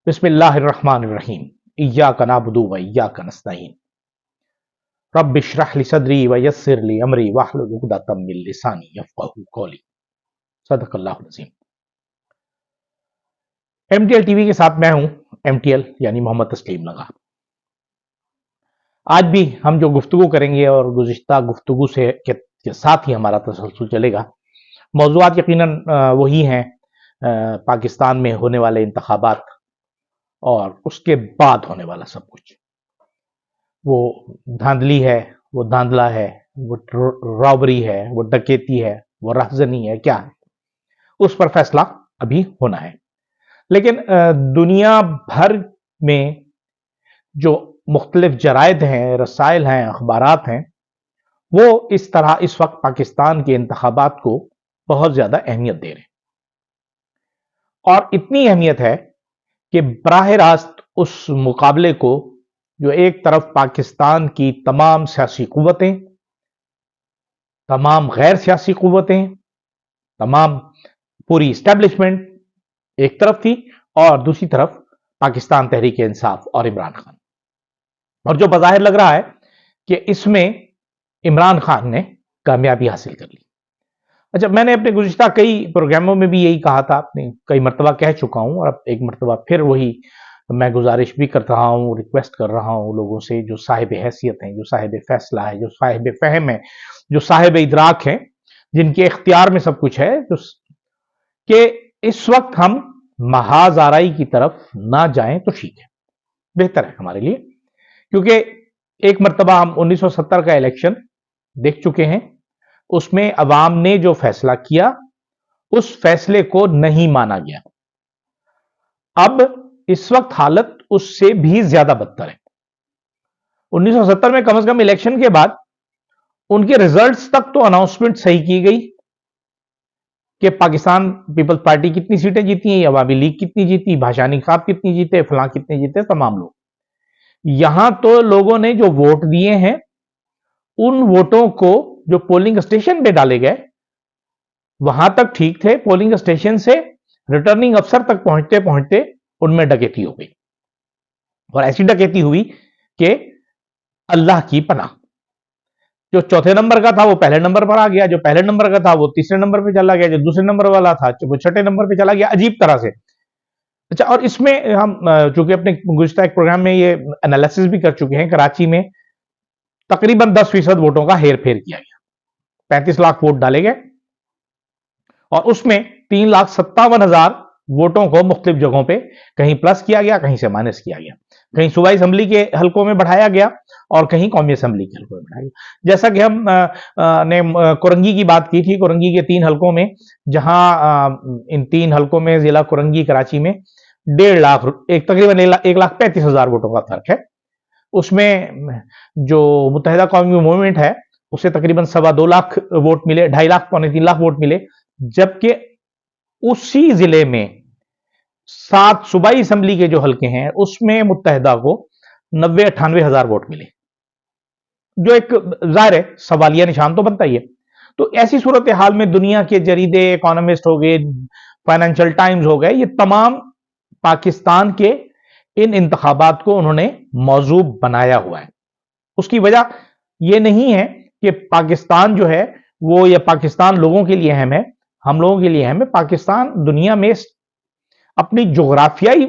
بسم اللہ الرحمن الرحیم ایاک نعبد و ایاک نستعین رب اشرح لی صدری ویسر لی امری واحلل عقدۃ من لسانی یفقہوا قولی۔ صدق اللہ العظیم۔ M T L T V کے ساتھ میں ہوں ایم ٹی ایل یعنی محمد تسلیم لگا۔ آج بھی ہم جو گفتگو کریں گے اور گزشتہ گفتگو کے ساتھ ہی ہمارا تسلسل چلے گا، موضوعات یقیناً وہی ہیں، پاکستان میں ہونے والے انتخابات اور اس کے بعد ہونے والا سب کچھ۔ وہ دھاندلی ہے، وہ دھاندلا ہے، وہ رابری ہے، وہ ڈکیتی ہے، وہ رہزنی ہے، کیا ہے اس پر فیصلہ ابھی ہونا ہے۔ لیکن دنیا بھر میں جو مختلف جرائد ہیں، رسائل ہیں، اخبارات ہیں، وہ اس طرح اس وقت پاکستان کے انتخابات کو بہت زیادہ اہمیت دے رہے ہیں، اور اتنی اہمیت ہے کہ براہ راست اس مقابلے کو جو ایک طرف پاکستان کی تمام سیاسی قوتیں، تمام غیر سیاسی قوتیں، تمام پوری اسٹیبلشمنٹ ایک طرف تھی، اور دوسری طرف پاکستان تحریک انصاف اور عمران خان، اور جو بظاہر لگ رہا ہے کہ اس میں عمران خان نے کامیابی حاصل کر لی۔ اچھا، میں نے اپنے گزشتہ کئی پروگراموں میں بھی یہی کہا تھا، اپنے کئی مرتبہ کہہ چکا ہوں، اور اب ایک مرتبہ پھر وہی میں گزارش بھی کرتا ہوں، ریکویسٹ کر رہا ہوں لوگوں سے جو صاحب حیثیت ہیں، جو صاحب فیصلہ ہے، جو صاحب فہم ہے، جو صاحب ادراک ہیں، جن کے اختیار میں سب کچھ ہے، کہ اس وقت ہم محاذ آرائی کی طرف نہ جائیں تو ٹھیک ہے، بہتر ہے ہمارے لیے، کیونکہ ایک مرتبہ ہم 1970 کا الیکشن دیکھ چکے ہیں، اس میں عوام نے جو فیصلہ کیا اس فیصلے کو نہیں مانا گیا۔ اب اس وقت حالت اس سے بھی زیادہ بدتر ہے۔ 1970 میں کم از کم الیکشن کے بعد ان کے ریزلٹس تک تو اناؤنسمنٹ صحیح کی گئی کہ پاکستان پیپلز پارٹی کتنی سیٹیں جیتی ہیں، عوامی لیگ کتنی جیتی، بھاشانی خواب کتنی جیتے، فلاں کتنے جیتے، تمام لوگ۔ یہاں تو لوگوں نے جو ووٹ دیے ہیں ان ووٹوں کو جو پولنگ اسٹیشن پہ ڈالے گئے وہاں تک ٹھیک تھے، پولنگ اسٹیشن سے ریٹرننگ افسر تک پہنچتے پہنچتے ان میں ڈکیتی ہو گئی، اور ایسی ڈکیتی ہوئی کہ اللہ کی پناہ۔ جو چوتھے نمبر کا تھا وہ پہلے نمبر پر آ گیا، جو پہلے نمبر کا تھا وہ تیسرے نمبر پہ چلا گیا، جو دوسرے نمبر والا تھا وہ چھٹے نمبر پہ چلا گیا، عجیب طرح سے۔ اچھا، اور اس میں ہم چونکہ اپنے گزشتہ ایک پروگرام میں یہ انالیسس بھی کر چکے ہیں، کراچی میں تقریباً 10% ووٹوں کا ہیر پھیر کیا گیا، 35 لاکھ ووٹ ڈالے گئے، اور اس میں 3,57,000 ووٹوں کو مختلف جگہوں پہ کہیں پلس کیا گیا، کہیں سے مائنس کیا گیا، کہیں صوبائی اسمبلی کے حلقوں میں بڑھایا گیا اور کہیں قومی اسمبلی کے حلقوں میں بڑھایا گیا۔ جیسا کہ ہم نے کورنگی کی بات کی تھی، کورنگی کے 3 حلقوں میں، جہاں ان 3 حلقوں میں ضلع کورنگی کراچی میں 1.5 لاکھ تقریباً 1,35,000 ووٹوں کا فرق ہے۔ اس میں جو متحدہ قومی موومنٹ ہے اسے تقریباً 2.25 لاکھ ووٹ ملے، 2.5 لاکھ پونے 3 لاکھ ووٹ ملے، جبکہ اسی ضلع میں 7 صوبائی اسمبلی کے جو حلقے ہیں اس میں متحدہ کو 90-98 ہزار ووٹ ملے، جو ایک ظاہر ہے سوالیہ نشان تو بنتا ہی ہے۔ تو ایسی صورتحال میں دنیا کے جریدے، اکانومسٹ ہو گئے، فائنینشل ٹائمز ہو گئے، یہ تمام پاکستان کے ان انتخابات کو انہوں نے موضوع بنایا ہوا ہے۔ اس کی وجہ یہ نہیں ہے کہ پاکستان جو ہے وہ، یا پاکستان لوگوں کے لیے اہم ہے، ہم لوگوں کے لیے اہم ہے۔ پاکستان دنیا میں اپنی جغرافیائی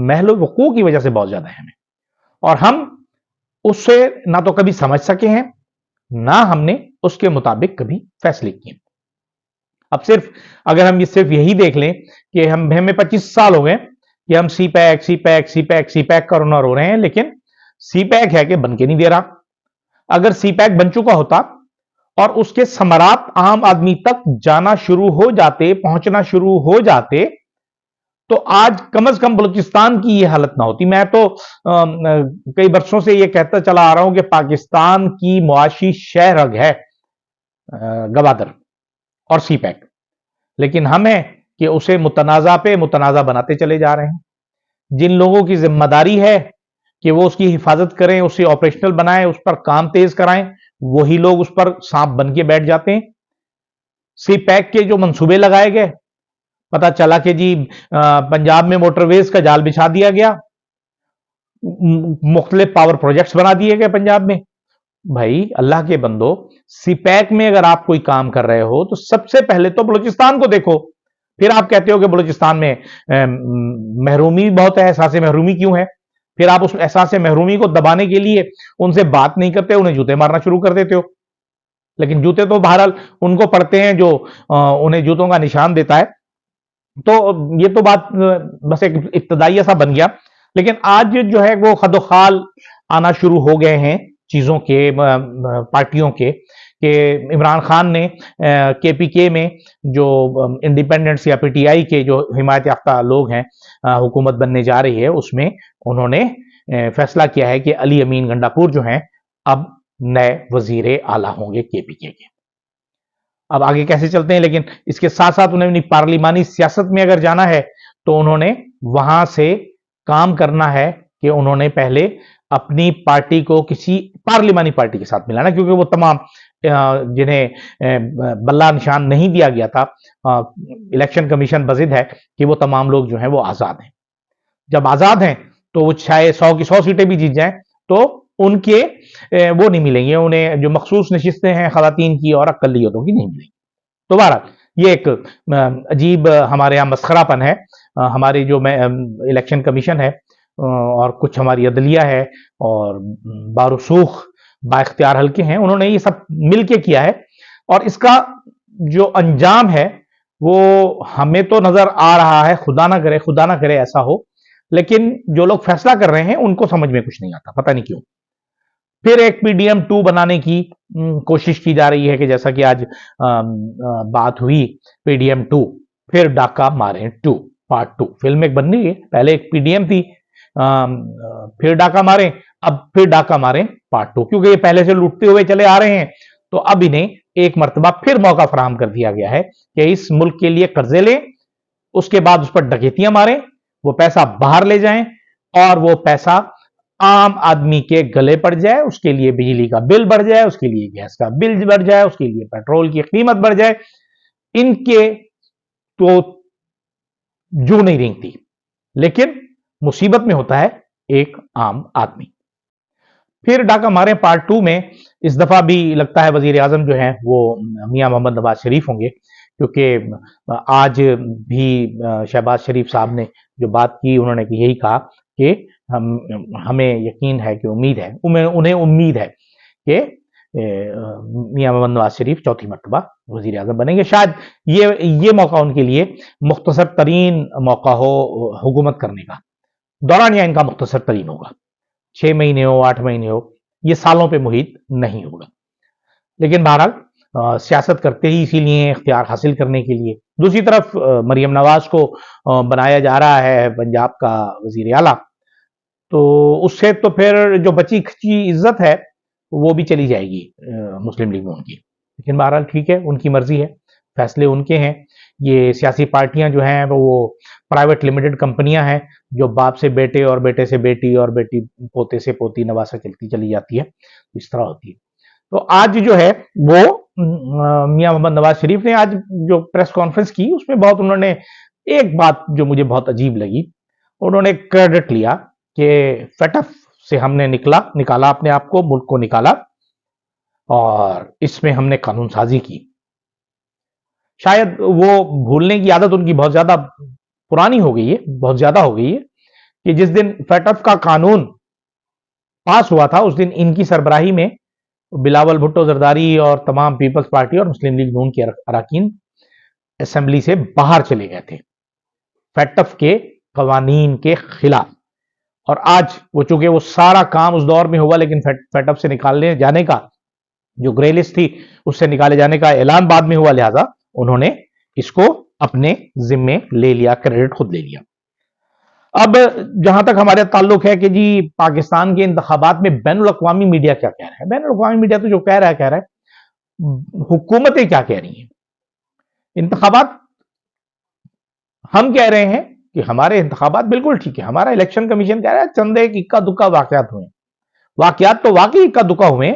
محل وقوع کی وجہ سے بہت زیادہ اہم ہے، اور ہم اس سے نہ تو کبھی سمجھ سکے ہیں، نہ ہم نے اس کے مطابق کبھی فیصلے کیے۔ اب اگر ہم صرف یہی دیکھ لیں کہ ہمیں 25 سال ہو گئے کہ ہم سی پیک کا رونر ہو رہے ہیں، لیکن سی پیک ہے کہ بن کے نہیں دے رہا۔ اگر سی پیک بن چکا ہوتا اور اس کے ثمرات عام آدمی تک جانا شروع ہو جاتے، پہنچنا شروع ہو جاتے، تو آج کم از کم بلوچستان کی یہ حالت نہ ہوتی۔ میں تو کئی برسوں سے یہ کہتا چلا آ رہا ہوں کہ پاکستان کی معاشی شہ رگ ہے گوادر اور سی پیک، لیکن ہم ہیں کہ اسے متنازع پہ متنازع بناتے چلے جا رہے ہیں۔ جن لوگوں کی ذمہ داری ہے کہ وہ اس کی حفاظت کریں، اسے آپریشنل بنائیں، اس پر کام تیز کرائیں، وہی لوگ اس پر سانپ بن کے بیٹھ جاتے ہیں۔ سی پیک کے جو منصوبے لگائے گئے، पता चला कि जी पंजाब में मोटरवेज का जाल बिछा दिया गया, मुख्तलिफ पावर प्रोजेक्ट्स बना दिए गए पंजाब में। भाई अल्लाह के बंदो, सीपैक में अगर आप कोई काम कर रहे हो तो सबसे पहले तो बलूचिस्तान को देखो, फिर आप कहते हो कि बलूचिस्तान में महरूमी बहुत है, एहसास महरूमी क्यों है, फिर आप उस एहसास महरूमी को दबाने के लिए उनसे बात नहीं करते, उन्हें जूते मारना शुरू कर देते हो। लेकिन जूते तो बहरहाल उनको पड़ते हैं जो उन्हें जूतों का निशान देता है। तो ये तो बात बस एक इब्तदाई सा बन गया। लेकिन आज जो है वो खदोखाल आना शुरू हो गए हैं चीजों के, पार्टियों के, कि इमरान खान ने केपीके में जो इंडिपेंडेंट्स या पीटीआई के जो हिमायत याफ्ता लोग हैं, हुकूमत बनने जा रही है, उसमें उन्होंने फैसला किया है कि अली अमीन गंडापुर जो हैं अब नए वजीर आला होंगे केपीके के। अब आगे कैसे चलते हैं, लेकिन इसके साथ साथ उन्हें पार्लिमानी सियासत में अगर जाना है तो उन्होंने वहां से काम करना है कि उन्होंने पहले अपनी पार्टी को किसी पार्लिमानी पार्टी के साथ मिलाना, क्योंकि वो तमाम जिन्हें बल्ला निशान नहीं दिया गया था, इलेक्शन कमीशन बजिद है कि वो तमाम लोग जो हैं वो आजाद हैं। जब आजाद हैं तो वो चाहे 100 की 100 सीटें भी जीत जाएं तो उनके वो नहीं मिलेंगे, उन्हें जो मखसूस नशिस्तें हैं खवातीन की और अकलियतों की नहीं मिलेंगी। तो बहरहाल ये एक अजीब हमारे यहाँ मस्खरापन है। हमारी जो इलेक्शन कमीशन है और कुछ हमारी अदलिया है और बारुसूख बाख्तियार हल्के हैं, उन्होंने ये सब मिलके किया है और इसका जो अंजाम है वो हमें तो नजर आ रहा है, खुदा ना करे ऐसा हो, लेकिन जो लोग फैसला कर रहे हैं उनको समझ में कुछ नहीं आता, पता नहीं क्यों। फिर एक पीडीएम 2 बनाने की कोशिश की जा रही है कि जैसा कि आज बात हुई पीडीएम 2, फिर डाका मारे 2 पार्ट 2 फिल्म एक बननी है। पहले एक पीडीएम थी, फिर डाका मारे, अब फिर डाका मारे पार्ट 2, क्योंकि ये पहले से लूटते हुए चले आ रहे हैं। तो अब इन्हें एक मर्तबा फिर मौका फराहम कर दिया गया है कि इस मुल्क के लिए कर्जे लें, उसके बाद उस पर डकैतियां मारें, वो पैसा बाहर ले जाएं और वो पैसा आम आदमी के गले पड़ जाए, उसके लिए बिजली का बिल बढ़ जाए, उसके लिए गैस का बिल बढ़ जाए, उसके लिए पेट्रोल की कीमत बढ़ जाए। इनके तो जू नहीं रेंगती, लेकिन मुसीबत में होता है एक आम आदमी। फिर डाका मारे पार्ट 2 में इस दफा भी लगता है वजीर आजम जो है वो मियां मोहम्मद नवाज शरीफ होंगे, क्योंकि आज भी शहबाज शरीफ साहब ने जो बात की, उन्होंने यही कहा कि हमें यकीन है कि उन्हें उम्मीद है कि मियां मोहम्मद नवाज शरीफ चौथी मरतबा वजीर आजम बनेंगे। शायद ये मौका उनके लिए मुख्तसर तरीन मौका हो हुकूमत करने का, दौरान या इनका मुख्तसर तरीन होगा, 6 महीने हो 8 महीने हो, ये सालों पे मुहित नहीं होगा। लेकिन बहरहाल सियासत करते ही इसीलिए इख्तियार हासिल करने के लिए। दूसरी तरफ मरियम नवाज को बनाया जा रहा है पंजाब का वजीर आला, तो उससे तो फिर जो बची खची इज्जत है वो भी चली जाएगी मुस्लिम लीग में उनकी। लेकिन बहरहाल ठीक है, उनकी मर्जी है, फैसले उनके हैं। ये सियासी पार्टियां जो हैं वो प्राइवेट लिमिटेड कंपनियां हैं जो बाप से बेटे और बेटे से बेटी और बेटी पोते से पोती नवासा चलती चली जाती है, इस तरह होती है। तो आज जो है वो मियां मोहम्मद नवाज शरीफ ने आज जो प्रेस कॉन्फ्रेंस की उसमें बहुत उन्होंने एक बात जो मुझे बहुत अजीब लगी, उन्होंने क्रेडिट लिया कि फेटफ से हमने निकाला अपने आप को, मुल्क को निकाला और इसमें हमने कानून साजी की। शायद वो भूलने की आदत उनकी बहुत ज्यादा पुरानी हो गई है, बहुत ज्यादा हो गई है, कि जिस दिन फेटफ का कानून पास हुआ था उस दिन इनकी सरबराही में बिलावल भुट्टो जरदारी और तमाम पीपल्स पार्टी और मुस्लिम लीग नून के अरकान असेंबली से बाहर चले गए थे फेटफ के कवानीन के खिलाफ। और आज वो चूंकि वो सारा काम उस दौर में हुआ, लेकिन फेटफ से निकालने जाने का जो ग्रे लिस्ट थी उससे निकाले जाने का ऐलान बाद में हुआ, लिहाजा उन्होंने इसको अपने जिम्मे ले लिया, क्रेडिट खुद ले लिया। अब जहां तक हमारे ताल्लुक है कि जी पाकिस्तान के इंतखाबात में बैनुल अक़वामी मीडिया क्या कह रहा है, बैनुल अक़वामी मीडिया तो जो कह रहा है, हुकूमतें क्या कह रही हैं। इंतखाबात हम कह रहे हैं कि हमारे इंतखाबात बिल्कुल ठीक है, हमारा इलेक्शन कमीशन कह रहा है चंद एक इक्का दुक्का वाकयात हुए, वाकयात तो वाकई इक्का दुक्का हुए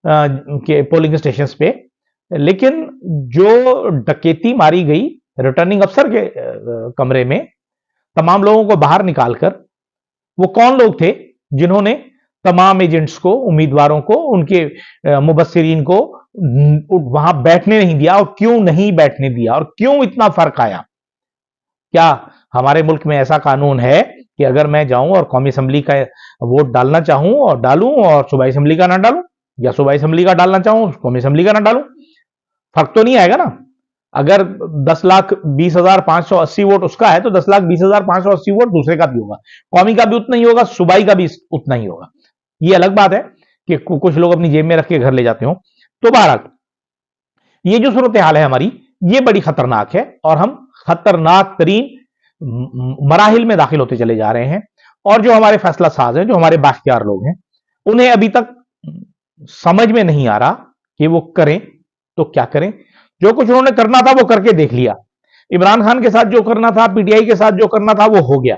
के पोलिंग स्टेशन पे, लेकिन जो डकैती मारी गई रिटर्निंग अफसर के कमरे में तमाम लोगों को बाहर निकालकर, वो कौन लोग थे जिन्होंने तमाम एजेंट्स को, उम्मीदवारों को, उनके मुबस्सिरीन को वहां बैठने नहीं दिया, और क्यों नहीं बैठने दिया, और क्यों इतना फर्क आया? क्या हमारे मुल्क में ऐसा कानून है कि अगर मैं जाऊं और कौमी असेंबली का वोट डालना चाहूं और डालूं, और सूबाई असेंबली का ना डालूं, या सूबाई असेंबली का डालना चाहूं कौमी असेंबली का ना डालूं, फर्क तो नहीं आएगा ना? अगर 10,20,580 वोट उसका है तो 10,20,580 वोट दूसरे का भी होगा, कौमी का भी उतना ही होगा, सूबाई का भी उतना ही होगा। ये अलग बात है कि कुछ लोग अपनी जेब में रख के घर ले जाते हो। तो बहरहाल ये जो सूरत हाल है हमारी, ये बड़ी खतरनाक है, और हम खतरनाक तरीन मराहिल में दाखिल होते चले जा रहे हैं। और जो हमारे फैसला साज हैं, जो हमारे बाख्तियार लोग हैं, उन्हें अभी तक समझ में नहीं आ रहा कि वो करें तो क्या करें। जो कुछ उन्होंने करना था वो करके देख लिया। इमरान खान के साथ जो करना था, पीटीआई के साथ जो करना था वो हो गया।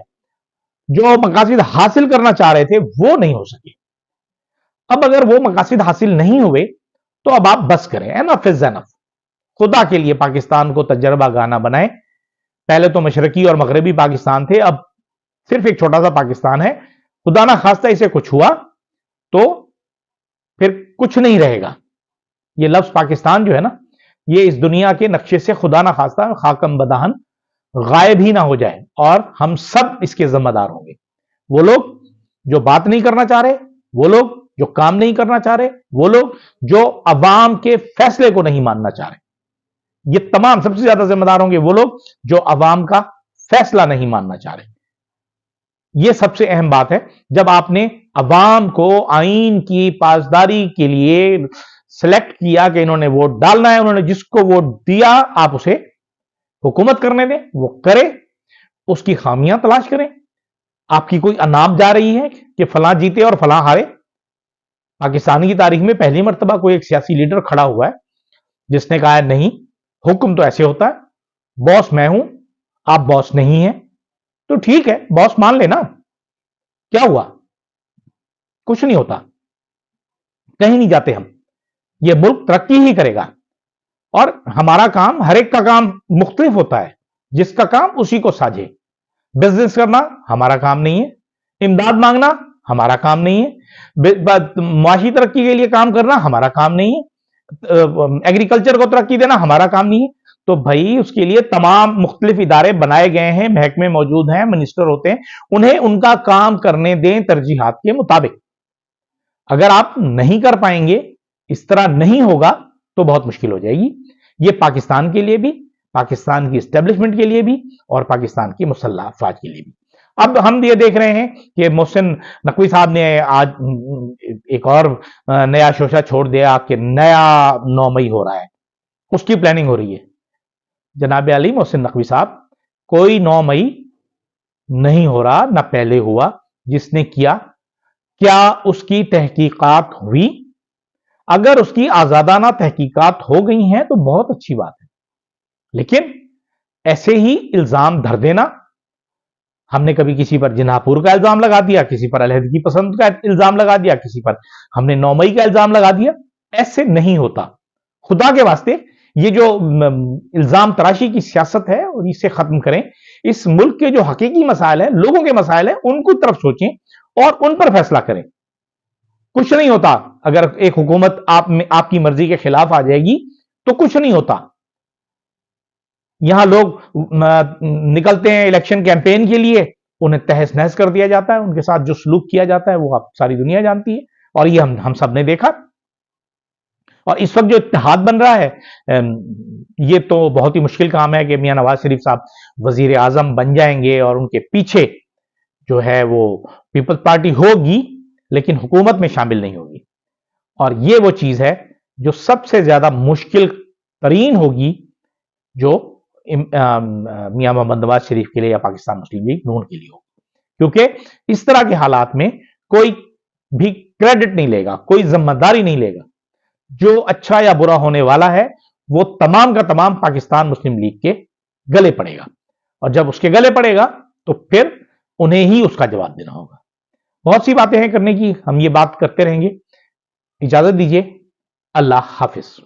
जो मकासद हासिल करना चाह रहे थे वो नहीं हो सके। अब अगर वो मकासद हासिल नहीं हुए तो अब आप बस करें, एनफ इज एनफ। खुदा के लिए पाकिस्तान को तजर्बा गाना बनाएं। पहले तो मशरकी और मगरबी पाकिस्तान थे, अब सिर्फ एक छोटा सा पाकिस्तान है। खुदा ना खास्ता इसे कुछ हुआ तो फिर कुछ नहीं रहेगा। ये लफ्ज पाकिस्तान जो है ना, ये इस दुनिया के नक्शे से खुदा ना खास्ता खाकम बदाहन गायब ही ना हो जाए, और हम सब इसके जिम्मेदार होंगे। वो लोग जो बात नहीं करना चाह रहे, वो लोग जो काम नहीं करना चाह रहे, वो लोग जो अवाम के फैसले को नहीं मानना चाह रहे, ये तमाम सबसे ज्यादा जिम्मेदार होंगे वो लोग जो अवाम का फैसला नहीं मानना चाह रहे। ये सबसे अहम बात है। जब आपने अवाम को आईन की पासदारी के लिए सिलेक्ट किया कि इन्होंने वोट डालना है, उन्होंने जिसको वोट दिया आप उसे हुकूमत करने दें, वो करे, उसकी खामियां तलाश करें। आपकी कोई अनाप जा रही है कि फलां जीते और फलां हारे? पाकिस्तान की तारीख में पहली मर्तबा कोई एक सियासी लीडर खड़ा हुआ है जिसने कहा है नहीं, हुक्म तो ऐसे होता है, बॉस मैं हूं, आप बॉस नहीं हैं। तो ठीक है, बॉस मान लेना, क्या हुआ? कुछ नहीं होता, कहीं नहीं जाते हम। ये मुल्क तरक्की ही करेगा, और हमारा काम, हर एक का काम मुख्तलिफ होता है, जिसका काम उसी को साझे। बिजनेस करना हमारा काम नहीं है, इमदाद मांगना हमारा काम नहीं है, माशी तरक्की के लिए काम करना हमारा काम नहीं है, एग्रीकल्चर को तरक्की देना हमारा काम नहीं है। तो भाई उसके लिए तमाम मुख्तलिफ इदारे बनाए गए हैं, महकमे मौजूद हैं, मिनिस्टर होते हैं, उन्हें उनका काम करने दें तरजीहात के मुताबिक। अगर आप नहीं कर पाएंगे, इस तरह नहीं होगा, तो बहुत मुश्किल हो जाएगी। ये पाकिस्तान के लिए भी, पाकिस्तान की एस्टेब्लिशमेंट के लिए भी, और पाकिस्तान की मुसल्लह अफवाज के लिए भी। अब हम ये देख रहे हैं कि मोहसिन नकवी साहब ने आज एक और नया शोशा छोड़ दिया कि नया 9 मई हो रहा है, उसकी प्लानिंग हो रही है। जनाब अली मोहसिन नकवी साहब, कोई 9 मई नहीं हो रहा, ना पहले हुआ। जिसने किया, क्या उसकी तहकीकात हुई? अगर उसकी आजादाना तहकीकात हो गई हैं तो बहुत अच्छी बात है, लेकिन ऐसे ही इल्जाम धर देना, हमने कभी किसी पर जिन्हापुर का इल्जाम लगा दिया, किसी पर अलहदगी पसंद का इल्जाम लगा दिया, किसी पर हमने 9 मई का इल्जाम लगा दिया, ऐसे नहीं होता। खुदा के वास्ते ये जो इल्जाम तराशी की सियासत है, और इसे खत्म करें। इस मुल्क के जो हकीकी मसाइल है, लोगों के मसाइल है, उनको तरफ सोचें और उन पर फैसला करें। कुछ नहीं होता अगर एक हुकूमत आपकी मर्जी के खिलाफ आ जाएगी, तो कुछ नहीं होता। यहां लोग निकलते हैं इलेक्शन कैंपेन के लिए, उन्हें तहस नहस कर दिया जाता है, उनके साथ जो सलूक किया जाता है वो आप सारी दुनिया जानती है, और ये हम सब ने देखा। और इस वक्त जो इत्तेहाद बन रहा है, ये तो बहुत ही मुश्किल काम है कि मियां नवाज शरीफ साहब वजीर आजम बन जाएंगे और उनके पीछे जो है वो पीपल्स पार्टी होगी, लेकिन हुकूमत में शामिल नहीं होगी। और ये वो चीज है जो सबसे ज्यादा मुश्किल तरीन होगी, जो मियां मोहम्मद नवाज शरीफ के लिए या पाकिस्तान मुस्लिम लीग नून के लिए हो। क्योंकि इस तरह के हालात में कोई भी क्रेडिट नहीं लेगा, कोई जिम्मेदारी नहीं लेगा। जो अच्छा या बुरा होने वाला है वो तमाम का तमाम पाकिस्तान मुस्लिम लीग के गले पड़ेगा, और जब उसके गले पड़ेगा तो फिर उन्हें ही उसका जवाब देना होगा। बहुत सी बातें हैं करने की, हम ये बात करते रहेंगे। इजाजत दीजिए, अल्लाह हाफिज।